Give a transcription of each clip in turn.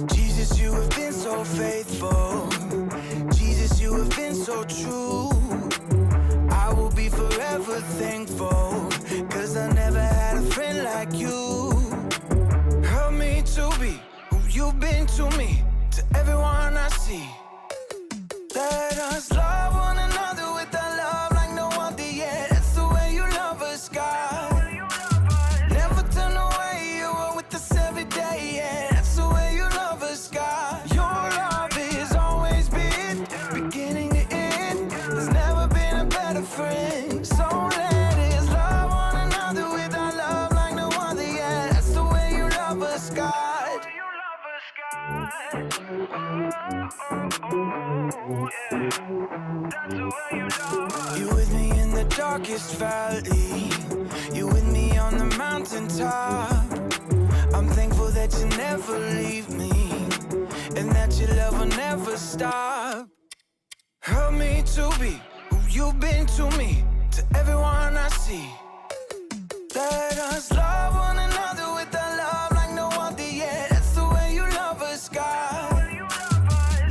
Jesus, you have been so faithful. Jesus, you have been so true. I will be forever thankful, 'cause I never had a friend like you. Help me to be who you've been to me, to everyone I see. Let us love one another with a love like no other yet. That's the way you love us, God. Never turn away, you are with us every day, yeah. That's the way you love us, God. Your love is always been beginning to end. There's never been a better friend. So let us love one another with our love like no other, yeah. That's the way you love us, God. You with me in the darkest valley. You with me on the mountaintop. I'm thankful that you never leave me, and that your love will never stop. Help me to be who you've been to me, to everyone I see. Let us love one another with a love like no other yet. That's the way you love us, God.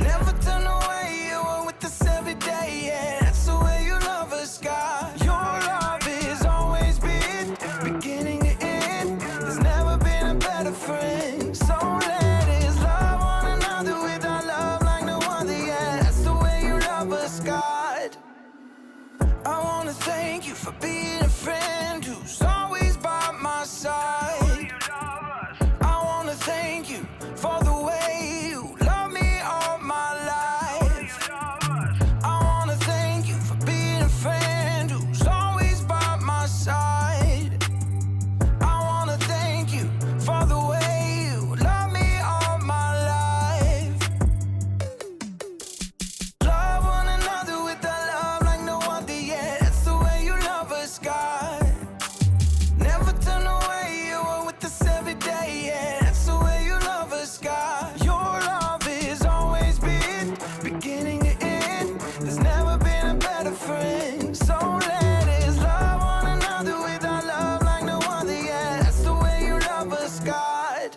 Never turn away, you are with us every day, yeah. That's the way you love us, God. Your love is always been beginning to end. There's never been a better friend. So let us love one another with our love like no other, yeah. That's the way you love us, God. I wanna thank you for being a friend who's always by my side. I wanna thank you for the way you love me all my life. I wanna thank you for being a friend who's always by my side. I wanna thank you for the way you love me all my life. Love one another with a love like no other, yeah. That's the way you love us, God. Never turn away, you are with us every day, yeah. That's the way you love us, God. Your love is always been beginning to end. There's never been a better friend. So let us love one another with our love like no other, yeah. That's the way you love us, God.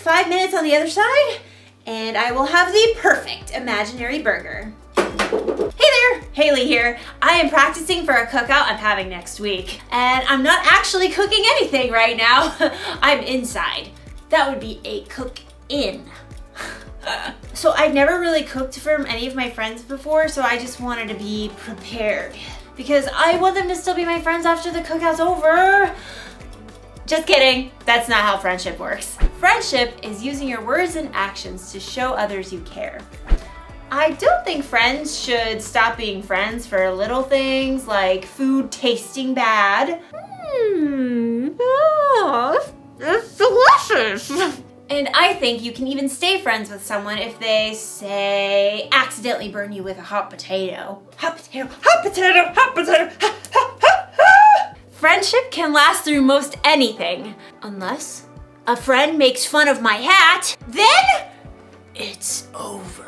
Five minutes on the other side, and I will have the perfect imaginary burger. Hey there, Haley here. I am practicing for a cookout I'm having next week, and I'm not actually cooking anything right now. I'm inside. That would be a cook-in. So I've never really cooked for any of my friends before, so I just wanted to be prepared, because I want them to still be my friends after the cookout's over. Just kidding, that's not how friendship works. Friendship is using your words and actions to show others you care. I don't think friends should stop being friends for little things like food tasting bad. It's delicious. And I think you can even stay friends with someone if they, say, accidentally burn you with a hot potato. Hot potato, hot potato, hot potato, ha, ha, ha, ha. Friendship can last through most anything, unless a friend makes fun of my hat, then it's over.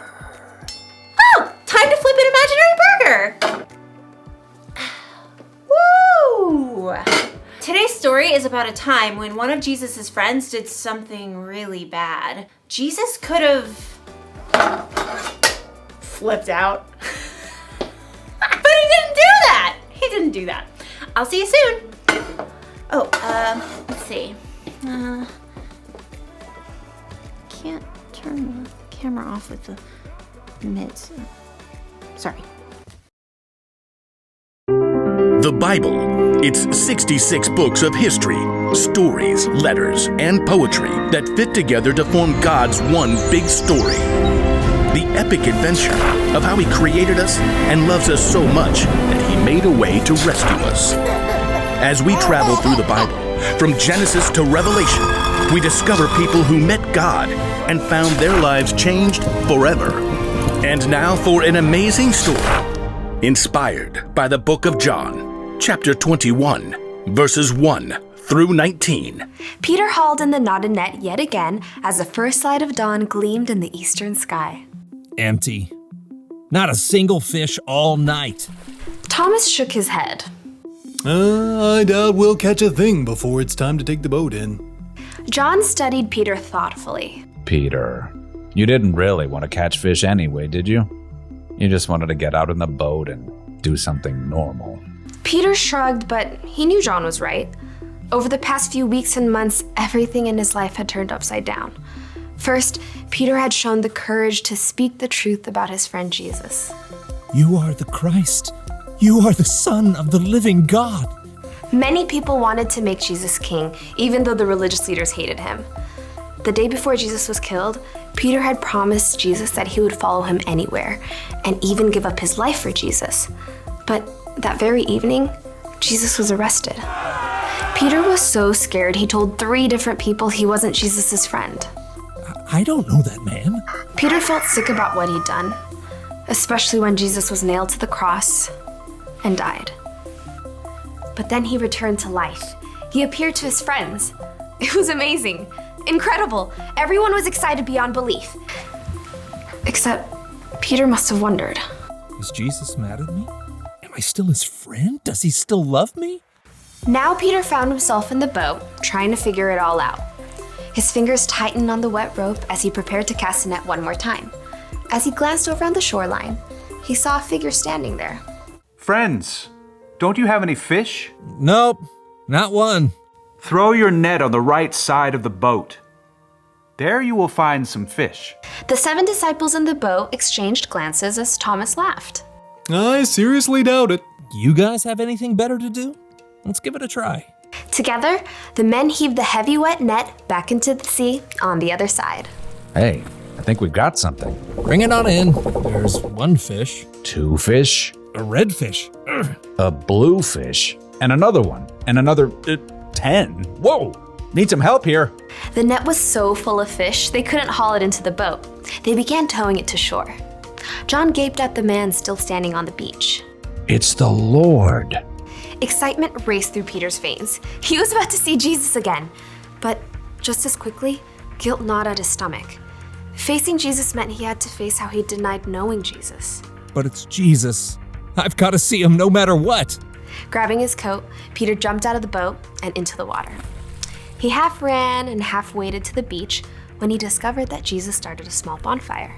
Oh, time to flip an imaginary burger. Woo! Today's story is about a time when one of Jesus' friends did something really bad. Jesus could have flipped out. But he didn't do that. He didn't do that. I'll see you soon. Oh, let's see. Can't turn the camera off with the mids. Sorry. The Bible. It's 66 books of history, stories, letters, and poetry that fit together to form God's one big story. The epic adventure of how He created us and loves us so much that He made a way to rescue us. As we travel through the Bible, from Genesis to Revelation, we discover people who met God and found their lives changed forever. And now for an amazing story. Inspired by the book of John, chapter 21, verses 1 through 19. Peter hauled in the knotted net yet again as the first light of dawn gleamed in the eastern sky. Empty. Not a single fish all night. Thomas shook his head. I doubt we'll catch a thing before it's time to take the boat in. John studied Peter thoughtfully. Peter, you didn't really want to catch fish anyway, did you? You just wanted to get out in the boat and do something normal. Peter shrugged, but he knew John was right. Over the past few weeks and months, everything in his life had turned upside down. First, Peter had shown the courage to speak the truth about his friend Jesus. You are the Christ. You are the Son of the living God. Many people wanted to make Jesus king, even though the religious leaders hated him. The day before Jesus was killed, Peter had promised Jesus that he would follow him anywhere, and even give up his life for Jesus. But that very evening, Jesus was arrested. Peter was so scared he told 3 different people he wasn't Jesus' friend. I don't know that man. Peter felt sick about what he'd done, especially when Jesus was nailed to the cross and died. But then he returned to life. He appeared to his friends. It was amazing, incredible. Everyone was excited beyond belief. Except Peter must have wondered. Is Jesus mad at me? Am I still his friend? Does he still love me? Now Peter found himself in the boat, trying to figure it all out. His fingers tightened on the wet rope as he prepared to cast the net one more time. As he glanced over on the shoreline, he saw a figure standing there. Friends, don't you have any fish? Nope, not one. Throw your net on the right side of the boat. There you will find some fish. The 7 disciples in the boat exchanged glances as Thomas laughed. I seriously doubt it. You guys have anything better to do? Let's give it a try. Together, the men heaved the heavy wet net back into the sea on the other side. Hey, I think we've got something. Bring it on in. There's 1 fish. 2 fish, A red fish. Ugh. a blue fish, and another one, and another 10. Whoa! Need some help here. The net was so full of fish, they couldn't haul it into the boat. They began towing it to shore. John gaped at the man still standing on the beach. It's the Lord. Excitement raced through Peter's veins. He was about to see Jesus again. But just as quickly, guilt gnawed at his stomach. Facing Jesus meant he had to face how he denied knowing Jesus. But it's Jesus. I've got to see him no matter what. Grabbing his coat, Peter jumped out of the boat and into the water. He half ran and half waded to the beach when he discovered that Jesus started a small bonfire.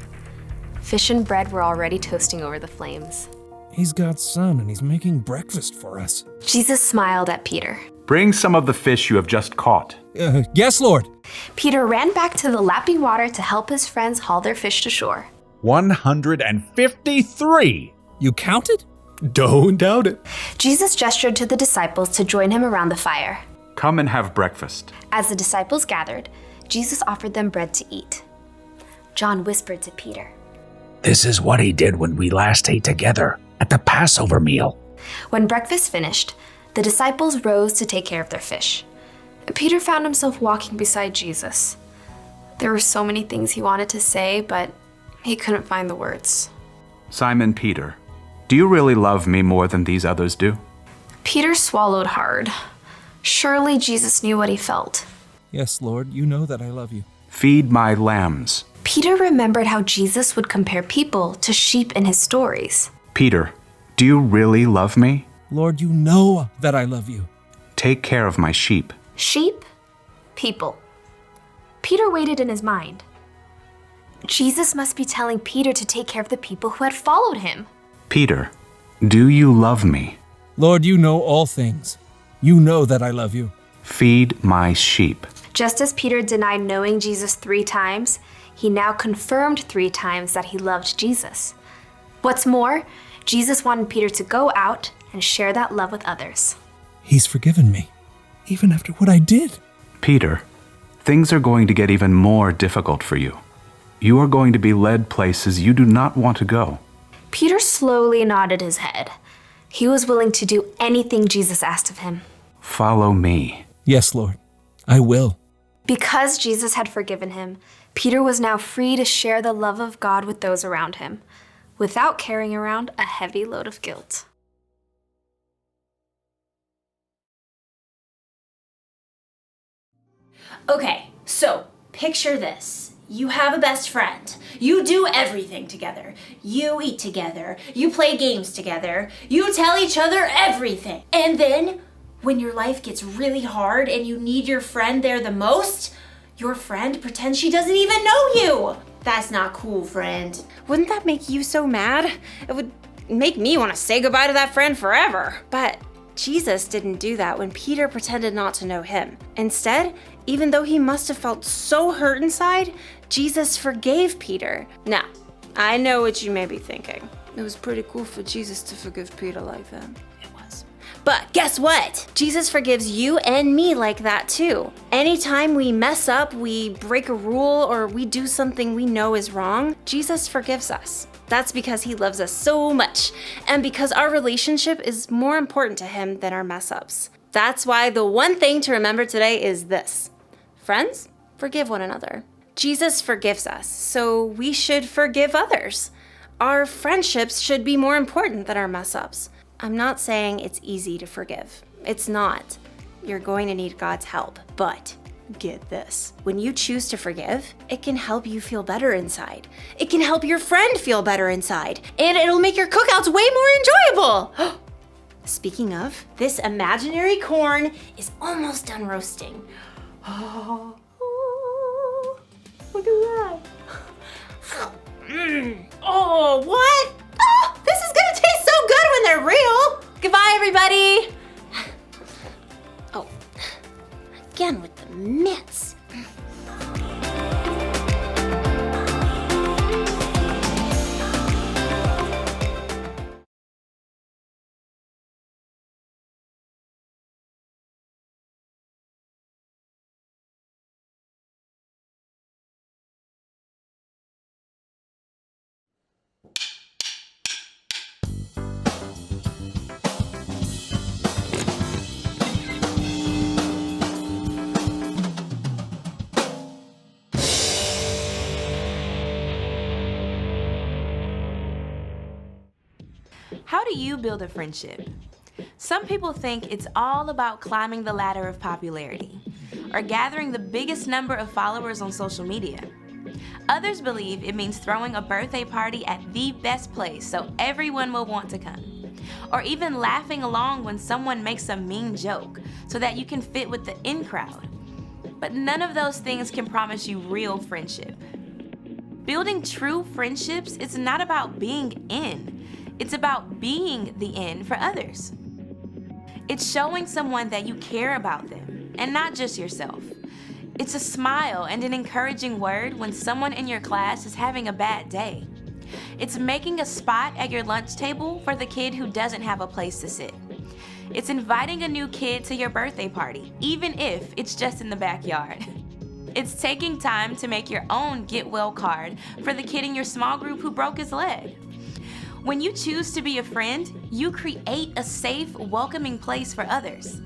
Fish and bread were already toasting over the flames. He's God's son and he's making breakfast for us. Jesus smiled at Peter. Bring some of the fish you have just caught. Yes, Lord. Peter ran back to the lapping water to help his friends haul their fish to shore. 153. You counted? Don't doubt it. Jesus gestured to the disciples to join him around the fire. Come and have breakfast. As the disciples gathered, Jesus offered them bread to eat. John whispered to Peter. This is what he did when we last ate together at the Passover meal. When breakfast finished, the disciples rose to take care of their fish. Peter found himself walking beside Jesus. There were so many things he wanted to say, but he couldn't find the words. Simon Peter, do you really love me more than these others do? Peter swallowed hard. Surely Jesus knew what he felt. Yes, Lord, you know that I love you. Feed my lambs. Peter remembered how Jesus would compare people to sheep in his stories. Peter, do you really love me? Lord, you know that I love you. Take care of my sheep. Sheep? People. Peter waited in his mind. Jesus must be telling Peter to take care of the people who had followed him. Peter, do you love me? Lord, you know all things. You know that I love you. Feed my sheep. Just as Peter denied knowing Jesus 3 times, he now confirmed 3 times that he loved Jesus. What's more, Jesus wanted Peter to go out and share that love with others. He's forgiven me, even after what I did. Peter, things are going to get even more difficult for you. You are going to be led places you do not want to go. Peter slowly nodded his head. He was willing to do anything Jesus asked of him. Follow me. Yes, Lord, I will. Because Jesus had forgiven him, Peter was now free to share the love of God with those around him. without carrying around a heavy load of guilt. Okay, so picture this. You have a best friend. You do everything together. You eat together. You play games together. You tell each other everything. And then, when your life gets really hard and you need your friend there the most, your friend pretends she doesn't even know you. That's not cool, friend. Wouldn't that make you so mad? It would make me want to say goodbye to that friend forever. But Jesus didn't do that when Peter pretended not to know him. Instead, even though he must have felt so hurt inside, Jesus forgave Peter. Now, I know what you may be thinking. It was pretty cool for Jesus to forgive Peter like that. It was. But guess what? Jesus forgives you and me like that too. Anytime we mess up, we break a rule, or we do something we know is wrong, Jesus forgives us. That's because he loves us so much, and because our relationship is more important to him than our mess ups. That's why the one thing to remember today is this. Friends, forgive one another. Jesus forgives us, so we should forgive others. Our friendships should be more important than our mess ups. I'm not saying it's easy to forgive. It's not. You're going to need God's help, but get this. When you choose to forgive, it can help you feel better inside. It can help your friend feel better inside, and it'll make your cookouts way more enjoyable. Speaking of, this imaginary corn is almost done roasting. Oh, look at that. Oh, what? Oh, this is gonna taste so good when they're real. Goodbye, everybody. Oh, again with the mitts. How do you build a friendship? Some people think it's all about climbing the ladder of popularity or gathering the biggest number of followers on social media. Others believe it means throwing a birthday party at the best place so everyone will want to come, or even laughing along when someone makes a mean joke so that you can fit with the in crowd. But none of those things can promise you real friendship. Building true friendships is not about being in. It's about being the in for others. It's showing someone that you care about them, and not just yourself. It's a smile and an encouraging word when someone in your class is having a bad day. It's making a spot at your lunch table for the kid who doesn't have a place to sit. It's inviting a new kid to your birthday party, even if it's just in the backyard. It's taking time to make your own get well card for the kid in your small group who broke his leg. When you choose to be a friend, you create a safe, welcoming place for others.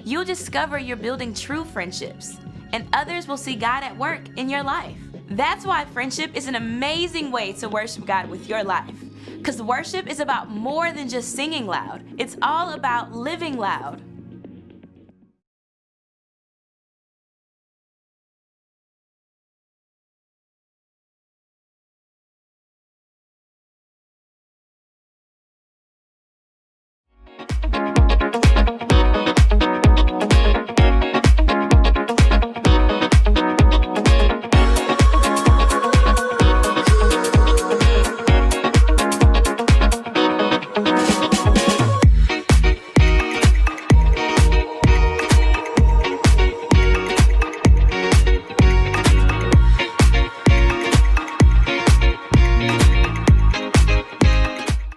You'll discover you're building true friendships, and others will see God at work in your life. That's why friendship is an amazing way to worship God with your life. Because worship is about more than just singing loud. It's all about living loud.